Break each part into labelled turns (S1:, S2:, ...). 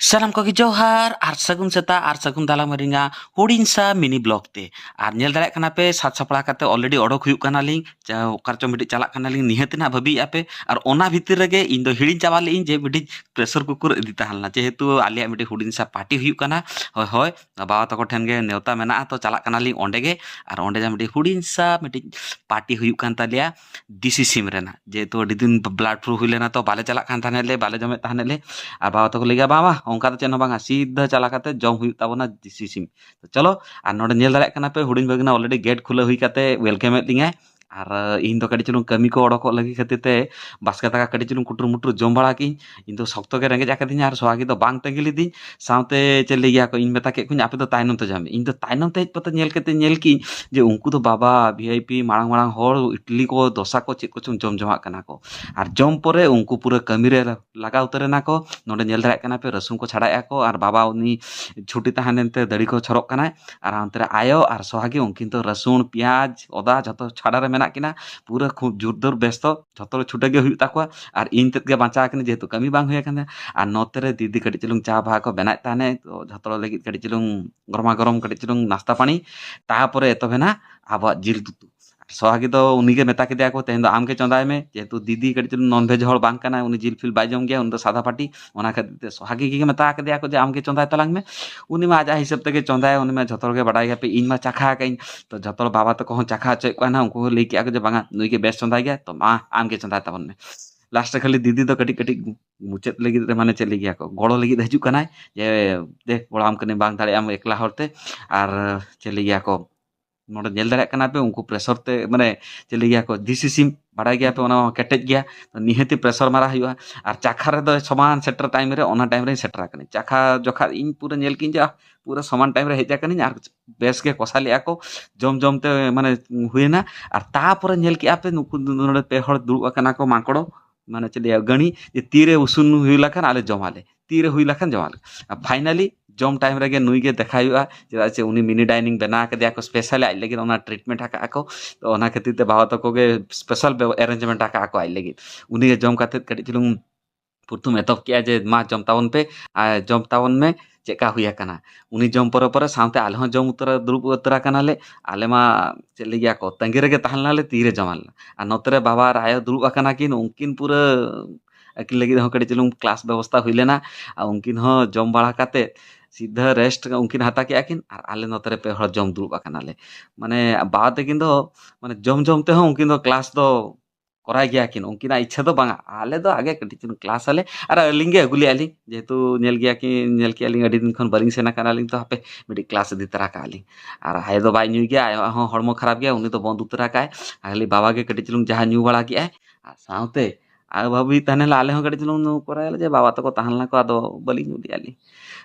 S1: Salam kogi johar ar sagun seta ar sagun dalam meringa hudinsa mini blog te ar nyel darak kana pe sat sapla kate already odok huyuk kana ling okar cho midi chalak kana ling nihat na bhabi ape ar ona bhitir rege ᱤᱧ ᱫᱚ ᱦᱤᱲᱤᱧ ᱪᱟᱵᱟ ᱞᱮᱤᱧ ᱡᱮ ᱢᱤᱫᱴᱤᱡ pressure cooker ᱤᱫᱤ ᱛᱟᱦᱮᱸ ᱞᱮᱱᱟ ᱡᱮᱦᱮᱛᱩ ᱟᱞᱮᱭᱟᱜ ᱢᱤᱫᱴᱤᱡ ᱦᱩᱰᱤᱧ ᱯᱟर्टी ᱦᱩᱭᱩᱜ ᱠᱟᱱᱟ ᱦᱳᱭ ᱦᱳᱭ ᱵᱟᱵᱟ ᱛᱟᱠᱚ ᱴᱷᱮᱱ ᱜᱮ ᱱᱮᱣᱛᱟ ᱢᱮᱱᱟᱜᱼᱟ ᱛᱚ ᱪᱟᱞᱟᱜ ᱠᱟᱱᱟ ᱞᱤᱧ ᱚᱸᱰᱮ ᱜᱮ ᱟᱨ ᱚᱸᱰᱮ ᱡᱟ ᱢᱤᱫᱴᱤᱡ ᱦᱩᱰᱤᱧ ᱥᱟ ᱢᱤᱫᱴᱤᱡ ᱯᱟर्टी ᱦᱩᱭᱩᱜ ᱠᱟᱱ ᱛᱟᱞᱮᱭᱟ ᱫᱤᱥᱤ ᱥᱤᱢ ᱨᱮᱱᱟᱜ ᱡᱮᱦᱮᱛᱩ ᱟᱹᱰᱤ ᱫᱤᱱ ᱵᱞᱟᱰ ᱯᱨᱩᱯ ᱦᱩᱭ ᱞᱮᱱᱟ ᱛᱚ ᱵᱟᱞᱮ ᱪᱟᱞᱟᱜ ᱠᱟᱱ ᱛᱟᱦᱮᱸᱱᱟᱞᱮ ᱵᱟᱞᱮ ᱡᱚᱢᱮᱫ ᱛᱟᱦᱮᱸᱱᱟᱞᱮ ᱟᱨ ᱵᱟᱵᱟ ᱛᱟᱠᱚ ᱞᱟᱹᱭᱟ ᱵᱟবা ᱚᱱᱠᱟ ᱫᱚ ᱪᱮᱫ ᱦᱚᱸ ᱵᱟᱝᱟ ᱥᱤᱫᱷᱟᱹ ᱪᱟᱞᱟ ᱠᱟᱛᱮ ᱡᱚᱢ ᱦᱩᱭᱩᱜ ᱛᱟᱵᱚᱱᱟ ᱫᱤᱥᱤ ᱥᱤᱢ ᱛᱚ ᱪᱚᱞᱚ ᱟᱨ ᱱᱚᱰᱮ ᱧᱮᱞ ᱫᱟᱲᱮᱭᱟᱜ ᱠᱟᱱᱟ ᱯᱮ ᱦᱩᱰᱤᱧ ᱵᱷᱟᱹᱜᱤᱱᱟ ᱚᱞᱨᱮᱰᱤ ᱜᱮᱴ ᱠᱷᱩᱞᱟᱹᱣ ᱦᱩᱭ ᱠᱟᱛᱮ ᱳᱭᱮᱞᱠᱟᱢ ᱮᱫ ᱞᱤᱧᱟᱭ ᱟᱨ ᱤᱧ ᱫᱚ ᱠᱟᱹᱴᱤᱡ ᱪᱩᱞᱩᱝ ᱠᱟᱹᱢᱤ ᱠᱚ ᱚᱰᱚᱠᱚᱜ ᱞᱟᱹᱜᱤᱫ ᱠᱷᱟᱹᱛᱤᱨ ᱛᱮ ᱵᱟᱥᱠᱮ ᱫᱟᱠᱟ ᱠᱟᱹᱴᱤᱡ ᱪᱩᱞᱩᱝ ᱠᱩᱴᱩᱨ ᱢᱩᱴᱩᱨ ᱡᱚᱢ ᱵᱟᱲᱟ ᱠᱤᱧ ᱤᱧ ᱫᱚ ᱥᱚᱠᱛᱚ ᱜᱮ ᱨᱮᱸᱜᱮᱡ ᱟᱠᱟᱫᱤᱧᱟ ᱟᱨ ᱥᱚᱦᱟᱜᱤ ᱫᱚ ᱵᱟᱝ ᱛᱟᱸᱜᱤ ᱞᱤᱫᱤᱧ ᱥᱟᱶᱛᱮ ᱪᱮᱫ ᱞᱟᱹᱭ ᱜᱮᱭᱟ ᱠᱚ ᱤᱧ ᱢᱮᱛᱟ ᱠᱮᱫ ᱠᱚᱣᱟᱧ ᱟᱯᱮ ᱫᱚ ᱛᱟᱭᱱᱚᱢ ᱛᱮ ᱡᱚᱢ ᱢᱮ ᱤᱧ ᱫᱚ ᱛᱟᱭᱱᱚᱢ te ᱦᱮᱡ ᱠᱟᱛᱮ ᱧᱮᱞ ᱠᱟᱛᱮ ᱧᱮᱞ ᱠᱤᱧ ᱡᱮ ᱩᱱᱠᱩ ᱫᱚ ᱵᱟᱵᱟ ᱵᱷᱤᱟᱭᱯᱤ ᱢᱟᱲᱟᱝ ᱢᱟᱲᱟᱝ ᱦᱚᱲ ᱤᱰᱞᱤ ko ᱫᱚᱥᱟ ko ᱪᱮᱫ ᱠᱚᱪᱚᱝ ᱡᱚᱢ ᱡᱚᱝᱟᱜ ᱠᱟᱱᱟ ᱠᱚ ᱟᱨ ᱡᱚᱢ ᱯᱚᱨᱮ ᱩᱱᱠᱩ ᱯᱩᱨᱟᱹ ᱠᱟᱹᱢᱤ ᱨᱮ ᱞᱟᱜᱟᱣ ᱩᱛᱟᱹᱨᱮᱱᱟ ᱠᱚ ᱱᱚᱰᱮ ᱧᱮᱞ ᱫᱟᱲᱮᱭᱟᱜ ᱠᱟᱱᱟ ᱯᱮ ᱨᱟᱹᱥᱩᱱ ᱠᱚ ᱪᱷᱟᱰᱟᱭᱮᱜᱼᱟ ᱠᱚ ᱟᱨ ᱵᱟᱵᱟ ᱩᱱᱤ ᱪᱷᱩᱴᱤ ᱛᱟᱦᱮᱸ ᱞᱮᱱᱛᱮ ᱫᱟᱲᱤ ᱠᱚ ᱪᱷᱚᱨᱚᱜ ᱠᱟᱱᱟᱭ ᱟᱨ ᱦᱟᱱᱛᱮ ᱨᱮ ᱟᱭᱳ ᱟᱨ ᱥᱚᱦᱟᱜᱤ ᱩᱱᱠᱤᱱ ᱫᱚ ᱨᱟᱹᱥᱩᱱ ᱯᱮᱸᱭᱟᱡ ᱚᱫᱟ ᱡᱷᱚᱛᱚ ᱪᱷᱟᱰᱟ ᱨᱮ ᱢᱮᱱᱟᱜ ᱠᱤᱱᱟ ᱯᱩᱨᱟᱹ ᱠᱷᱩᱵ ᱡᱳᱨᱫᱟᱨ ᱵᱮᱥᱛᱚ ᱡᱷᱚᱛᱚ ᱪᱷᱩᱴᱟᱹ ᱜᱮ ᱦᱩᱭᱩᱜ ᱛᱟᱠᱚᱣᱟ ᱟᱨ ᱤᱧ ᱛᱮᱫ ᱜᱮ ᱵᱟᱧᱪᱟᱣ ᱠᱟᱹᱱᱟᱹᱧ ᱡᱮᱦᱮᱛᱩ ᱠᱟᱹᱢᱤ ᱵᱟᱝ ᱦᱩᱭ ᱟᱠᱟᱱᱟ ᱟᱨ ᱱᱚᱛᱮ ᱨᱮ ᱫᱤᱫᱤ ᱠᱟᱹᱴᱤᱡ ᱪᱩᱞᱩᱝ ᱪᱟ ᱵᱟᱦᱟ ᱠᱚ ᱵᱮᱱᱟᱣᱮᱫ ᱛᱟᱦᱮᱱᱮ ᱛᱚ ᱡᱷᱚᱛᱚ ᱦᱚᱲ ᱞᱟᱹᱜᱤᱫ ᱠᱟᱹᱴᱤᱡ ᱪᱩᱞᱩᱝ ᱜᱚᱨᱢᱟ ᱜᱚᱨᱚᱢ ᱠᱟᱹᱴᱤᱡ ᱪᱩᱞᱩᱝ ᱱᱟᱥᱛᱟ ᱯᱟনি ᱛᱟᱨᱯᱚᱨᱮ ᱮᱛᱚᱦᱚᱵᱮᱱᱟ ᱟᱵᱚᱣᱟᱜ ᱡᱤᱞ ᱩᱛᱩ ᱥᱚᱦᱟᱜᱤ ᱫᱚ ᱩᱱᱤ ᱜᱮ ᱢᱮᱛᱟ ᱠᱮᱫᱮᱭᱟ ᱠᱚ ᱛᱮᱦᱮᱧ ᱫᱚ ᱟᱢ ᱜᱮ ᱪᱚᱸᱫᱟᱭ ᱢᱮ ᱡᱮᱦᱮᱛᱩ ᱫᱤᱫᱤ ᱠᱟᱹᱴᱤᱡ ᱪᱩᱞᱩᱝ ᱱᱚᱱ ᱵᱷᱮᱡ ᱦᱚᱲ ᱵᱟᱝ ᱠᱟᱱᱟᱭ ᱩᱱᱤ ᱡᱤᱞ ᱯᱷᱤᱞ ᱵᱟᱭ ᱡᱚᱢ ᱜᱮᱭᱟ ᱩᱱᱤ ᱫᱚ ᱥᱟᱫᱟ ᱯᱟᱹᱴᱤ ᱚᱱᱟ ᱠᱷᱟᱹᱛᱤᱨ te ᱥᱚᱦᱟᱜᱤ ᱜᱮ ᱢᱮᱛᱟ ᱠᱮᱫᱮᱭᱟ ᱠᱚ ᱡᱮ ᱟᱢ ᱜᱮ ᱪᱚᱸᱫᱟᱭ ᱛᱟᱞᱟᱝ ᱢᱮ ᱩᱱᱤ ᱢᱟ ᱟᱡᱟᱜ ᱦᱤᱥᱟᱹᱵ ᱛᱮᱜᱮ ᱪᱚᱸᱫᱟᱭᱟ ᱩᱱᱤ ᱢᱟ ᱡᱷᱚᱛᱚ ᱦᱚᱲ ᱜᱮ ᱵᱟᱰᱟᱭ ᱜᱮᱭᱟᱯᱮ ᱤᱧ ᱢᱟ ᱪᱟᱠᱷᱟ ᱟᱠᱟᱜᱼᱟᱹᱧ ᱛᱚ ᱡᱷᱚᱛᱚ ᱦᱚᱲ ᱵᱟᱵᱟ ᱛᱟᱠᱚ ᱦᱚᱸ ᱪᱟᱠᱷᱟ ᱦᱚᱪᱚᱭᱮᱫ ᱠᱚᱣᱟ ᱱᱟ ᱩᱱᱠᱩ ᱦᱚᱸ ᱞᱟᱹᱭ ᱠᱮᱜᱼᱟ ᱠᱚ ᱡᱮ ᱵᱟᱝᱟ ᱱᱩᱭ ᱜᱮ ᱵᱮᱥ ᱪᱚᱸᱫᱟᱭ ᱜᱮᱭᱟ ᱛᱚ ᱢᱟ ᱟᱢ ᱜᱮ ᱪᱚᱸᱫᱟᱭ ᱛᱟᱵᱚᱱ ᱢᱮ ᱞᱟᱥᱴ ᱨᱮ ᱠᱷᱟᱹᱞᱤ ᱫᱤᱫᱤ ᱫᱚ ᱠᱟᱹᱴᱤᱡ ᱠᱟᱹᱴᱤᱡ ᱢᱩᱪᱟᱹᱫ ᱞᱟᱹᱜᱤᱫ ᱨᱮ ᱢᱟᱱᱮ ᱪᱮᱫ ᱞᱟᱹᱭ ᱜᱮᱭᱟ ᱠᱚ ᱜᱚᱲᱚ ᱞᱟᱹᱜᱤᱫ ᱦᱤᱡᱩᱜ ᱠᱟᱱᱟᱭ ᱡᱮ ᱫᱮ ᱜᱚᱲᱚ ᱟᱢ ᱠᱟᱹᱱᱟᱹᱧ ᱵᱟᱝ ᱫᱟᱲᱮᱭᱟᱜ ᱟᱢ ᱮᱠᱞᱟ ᱦᱚᱲᱛᱮ ᱟᱨ ᱪᱮᱫ ᱞᱟᱹᱭ ᱜᱮᱭᱟ ᱠᱚ ᱱᱚᱰᱮ ᱧᱮᱞ ᱫᱟᱲᱮᱭᱟᱜ ᱠᱟᱱᱟ ᱯᱮ ᱩᱱᱠᱩ ᱯᱨᱮᱥᱟᱨ te ᱢᱟᱱᱮ ᱪᱮᱫ ᱞᱟᱹᱭ ᱜᱮᱭᱟ ᱠᱚ ᱫᱤᱥᱤ ᱥᱤᱢ ᱵᱟᱲᱟᱭ ᱜᱮᱭᱟ ᱯᱮ ᱚᱱᱟ ᱦᱚᱸ ᱠᱮᱴᱮᱡ ᱜᱮᱭᱟ ᱱᱤᱦᱟᱹᱛᱤ ᱯᱨᱮᱥᱟᱨ ᱢᱟᱨᱟ ᱦᱩᱭᱩᱜᱼᱟ ᱟᱨ ᱪᱟᱠᱷᱟ ᱨᱮᱫᱚ ᱥᱚᱢᱟᱱ ᱥᱮᱴᱮᱨ ᱴᱟᱭᱤᱢ ᱨᱮ ᱚᱱᱟ ᱴᱟᱭᱤᱢ ᱨᱮᱧ ᱥᱮᱴᱮᱨ ᱟᱠᱟᱱᱟᱹᱧ ᱪᱟᱠᱷᱟ ᱡᱚᱠᱷᱟ ᱤᱧ ᱯᱩᱨᱟᱹ ᱧᱮᱞ ᱠᱤᱧ ᱡᱮ ᱯᱩᱨᱟᱹ ᱥᱚᱢᱟᱱ ᱴᱟᱭᱤᱢ ᱨᱮ ᱦᱮᱡ ᱟᱠᱟᱱᱟᱹᱧ ᱟᱨ ᱵᱮᱥ ᱜᱮ ᱠᱚᱥᱟ ᱞᱮᱜᱼᱟ ᱠᱚ ᱡᱚᱢ ᱡᱚᱢ te ᱢᱟᱱᱮ ᱦᱩᱭᱱᱟ ᱟᱨ ᱛᱟᱨᱯᱚᱨᱮ ᱧᱮᱞ ᱠᱮᱜᱼᱟ ᱯᱮ ᱱᱩᱠᱩ ᱱᱚᱰᱮ ᱯᱮ ᱦᱚᱲ ᱫᱩᱲᱩᱵ ᱟᱠᱟᱱᱟ ᱠᱚ ᱢᱟᱠᱚᱲᱚ ᱢᱟᱱᱮ ᱪᱮᱫ ᱞᱟᱹᱭᱟ ᱜᱟᱹಣᱤ ᱡᱮ ᱛᱤᱨᱮ ᱩᱥᱩᱱ ᱦᱩᱭ ᱞᱮᱠᱷᱟᱱ ᱟᱞᱮ ᱡᱚᱢᱟᱞᱮ ᱛᱤᱨᱮ ᱦᱩᱭ ᱞᱮᱠᱷᱟᱱ ᱡᱚᱢᱟᱞᱮ ᱟᱨ ᱯᱷᱟᱭᱱᱟᱞᱤ ᱡᱚᱢ ᱴᱟᱭᱤᱢ ᱨᱮᱜᱮ ᱱᱩᱭ ᱜᱮ ᱫᱮᱠᱷᱟ ᱦᱩᱭᱩᱜᱼᱟ ᱪᱮᱫᱟᱜ ᱥᱮ ᱩᱱᱤ ᱢᱤᱱᱤ ᱰᱟᱭᱱᱤᱝ ᱵᱮᱱᱟᱣ ᱠᱟᱫᱮᱭᱟ ᱠᱚ ᱥᱯᱮᱥᱟᱞ ᱟᱡ ᱞᱟᱹᱜᱤᱫ ᱚᱱᱟ ᱴᱨᱤᱴᱢᱮᱱᱴ ᱟᱠᱟᱜᱼᱟ ᱠᱚ ᱛᱚ ᱚᱱᱟ ᱠᱷᱟᱹᱛᱤᱨ te ᱵᱟᱵᱟ ᱛᱟᱠᱚ ᱜᱮ ᱥᱯᱮᱥᱟᱞ ᱮᱨᱮᱧᱡᱢᱮᱱᱴ ᱟᱠᱟᱜᱼᱟ ᱠᱚ ᱟᱡ ᱞᱟᱹᱜᱤᱫ ᱩᱱᱤ ᱜᱮ ᱡᱚᱢ ᱠᱟᱛᱮ ᱠᱟᱹᱴᱤᱡ ᱪᱩᱞᱩᱝ ᱯᱨᱚᱛᱷᱚᱢ ᱮᱛᱚᱦᱚᱵ ᱠᱮᱜᱼᱟ ᱡᱮ ᱢᱟ ᱡᱚᱢ ᱛᱟᱵᱚᱱ ᱯᱮ ᱟᱨ ᱡᱚᱢ ᱛᱟᱵᱚᱱ ᱢᱮ ᱪᱮᱫᱠᱟ ᱦᱩᱭ ᱟᱠᱟᱱᱟ ᱩᱱᱤ ᱡᱚᱢ ᱯᱚᱨᱮ ᱯᱚᱨᱮ ᱥᱟᱶᱛᱮ ᱟᱞᱮ ᱦᱚᱸ ᱡᱚᱢ ᱩᱛᱟᱹᱨ ᱫᱩᱲᱩᱵ ᱩᱛᱟᱹᱨ ᱟᱠᱟᱱᱟᱞᱮ ᱟᱞᱮ ᱢᱟ ᱪᱮᱫ ᱞᱟᱹᱭ ᱜᱮᱭᱟ ᱠᱚ ᱛᱟᱺᱜᱤ ᱨᱮᱜᱮ ᱛᱟᱦᱮᱸ ᱞᱮᱱᱟᱞᱮ ᱛᱤᱨᱮ ᱡᱚᱢᱟᱞᱮ ᱟᱨ ᱱᱚᱛᱮ ᱨᱮ ᱵᱟᱵᱟ ᱟᱨ ᱟᱭᱳ ᱫᱩᱲᱩᱵ ᱟᱠᱟᱱᱟ ᱠᱤᱱ ᱩᱱᱠᱤᱱ ᱯᱩᱨᱟᱹ ᱟᱹᱠᱤᱱ ᱞᱟᱹᱜᱤᱫ ᱦᱚᱸ ᱠᱟᱹᱴᱤᱡ ᱪᱩᱞᱩᱝ ᱠᱞᱟᱥ ᱵᱮᱵᱚᱥᱛᱷᱟ ᱦᱩᱭ ᱞᱮᱱᱟ ᱟᱨ ᱩᱱᱠᱤᱱ ᱦᱚᱸ ᱡᱚᱢ ᱵᱟᱲᱟ ᱠᱟᱛᱮ ᱥᱤᱫᱷᱟᱹ ᱨᱮᱥᱴ ᱩᱱᱠᱤᱱ ᱦᱟᱛᱟᱣ ᱠᱮᱜᱼᱟ ᱠᱤᱱ ᱟᱨ ᱟᱞᱮ ᱱᱚᱛᱮ ᱨᱮ ᱯᱮ ᱦᱚᱲ ᱡᱚᱢ ᱫᱩᱲᱩᱵ ᱟᱠᱟᱱᱟᱞᱮ ᱢᱟᱱᱮ ᱵᱟᱵᱟ ᱛᱟᱹᱠᱤᱱ ᱫᱚ ᱢᱟᱱᱮ ᱡᱚᱢ ᱡᱚᱢ ᱛᱮᱦᱚᱸ ᱩᱱᱠᱤᱱ ᱫᱚ ᱠᱞᱟᱥ ᱫᱚ ᱠᱚᱨᱟᱭ ᱜᱮᱭᱟ ᱠᱤᱱ ᱩᱱᱠᱤᱱᱟᱜ ᱤᱪᱪᱷᱟᱹ ᱫᱚ ᱵᱟᱝᱟ ᱟᱞᱮ ᱫᱚ ᱟᱜᱮ ᱠᱟᱹᱴᱤᱡ ᱪᱩᱞᱩᱝ ᱠᱞᱟᱥ ᱟᱞᱮ ᱟᱨ ᱟᱹᱞᱤᱧ ᱜᱮ ᱟᱹᱜᱩ ᱞᱮᱜᱼᱟ ᱞᱤᱧ ᱡᱮᱦᱮᱛᱩ ᱧᱮᱞ ᱜᱮᱭᱟ ᱠᱤᱱ ᱧᱮᱞ ᱠᱮᱜᱼᱟ ᱞᱤᱧ ᱟᱹᱰᱤ ᱫᱤᱱ ᱠᱷᱚᱱ ᱵᱟᱹᱞᱤᱧ ᱥᱮᱱ ᱟᱠᱟᱱᱟᱞᱤᱧ ᱛᱚ ᱦᱟᱯᱮ ᱢᱤᱫᱴᱤᱡ ᱠᱞᱟᱥ ᱤᱫᱤ ᱛᱟᱨᱟ ᱠᱟᱜᱼᱟ ᱞᱤᱧ ᱟᱨ ᱟᱭᱳ ᱫᱚ ᱵᱟᱭ ᱧᱩᱭ ᱜᱮᱭᱟ ᱟᱭᱳᱣᱟᱜ ᱦᱚᱸ ᱦᱚᱲᱢᱚ ᱠᱷᱟᱨᱟᱯ ᱜᱮᱭᱟ ᱩᱱᱤ ᱫᱚ ᱵᱚᱱᱫ ᱩᱛᱟᱹᱨ ᱟᱠᱟᱜᱼᱟᱭ ᱠᱷᱟᱹᱞᱤ ᱵᱟᱵᱟ ᱜᱮ ᱠᱟᱹᱴᱤᱡ ᱪᱩᱞᱩᱝ ᱡᱟᱦᱟᱸ ᱧᱩ ᱵᱟᱲᱟ ᱠᱮᱜᱼᱟᱭ ᱟᱨ ᱥᱟᱶᱛᱮ ᱟᱭᱳ ᱵᱟᱵᱩᱭ ᱛᱟᱦᱮᱸ ᱞᱮᱱᱟ ᱟᱞᱮ ᱦᱚᱸ ᱠᱟᱹᱴᱤᱡ ᱪᱩᱞᱩᱝ ᱠᱚᱨᱟᱭᱟᱞᱮ ᱡᱮ ᱵᱟᱵᱟ ᱛᱟᱠᱚ ᱛᱟᱦᱮᱸ ᱞᱮᱱᱟ ᱠᱚ ᱟᱫᱚ ᱵᱟᱹᱞᱤᱧ ᱧᱩ ᱞᱮᱜᱼᱟ ᱞᱤᱧ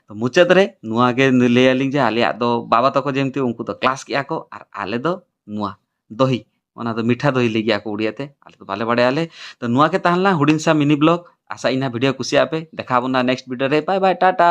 S1: ᱛᱚ ᱢᱩᱪᱟᱹᱫ ᱨᱮ ᱱᱚᱣᱟ ᱜᱮ ᱞᱟᱹᱭ ᱟᱹᱞᱤᱧ ᱡᱮ ᱟᱞᱮᱭᱟᱜ ᱫᱚ ᱵᱟᱵᱟ ᱛᱟᱠᱚ ᱡᱮᱢᱛᱤ ᱩᱱᱠᱩ ᱫᱚ ᱠᱞᱟᱥ ᱠᱮᱜᱼᱟ ᱠᱚ ᱟᱨ ᱟᱞᱮ ᱫᱚ ᱱᱚᱣᱟ ᱫᱚᱦᱤ ᱚᱱᱟ ᱫᱚ ᱢᱤᱴᱷᱟ ᱫᱚᱦᱤ ᱞᱟᱹᱭ ᱜᱮᱭᱟ ᱠᱚ ᱩᱲᱤᱭᱟᱹ ᱛᱮ ᱟᱞᱮ ᱫᱚ ᱵᱟᱞᱮ ᱵᱟᱲᱟᱭᱟᱞᱮ ᱛᱚ ᱱᱚᱣᱟ ᱜᱮ ᱛᱟᱦᱮᱸ ᱞᱮᱱᱟ ᱦᱩᱰᱤᱧ ᱥᱟ ᱢᱤᱱᱤ ᱵᱞᱚᱜ ᱟᱥᱟ ᱤᱧ ᱵᱷᱤᱰᱤᱭᱳ ᱠᱩᱥᱤᱭᱟᱜ ᱯᱮ ᱫᱮᱠᱷᱟᱣ ᱵᱚᱱᱟ ᱱᱮᱠᱥᱴ ᱵᱷᱤᱰᱤᱭᱳ ᱨᱮ ᱵᱟᱭ ᱵᱟᱭ ᱴᱟᱴᱟ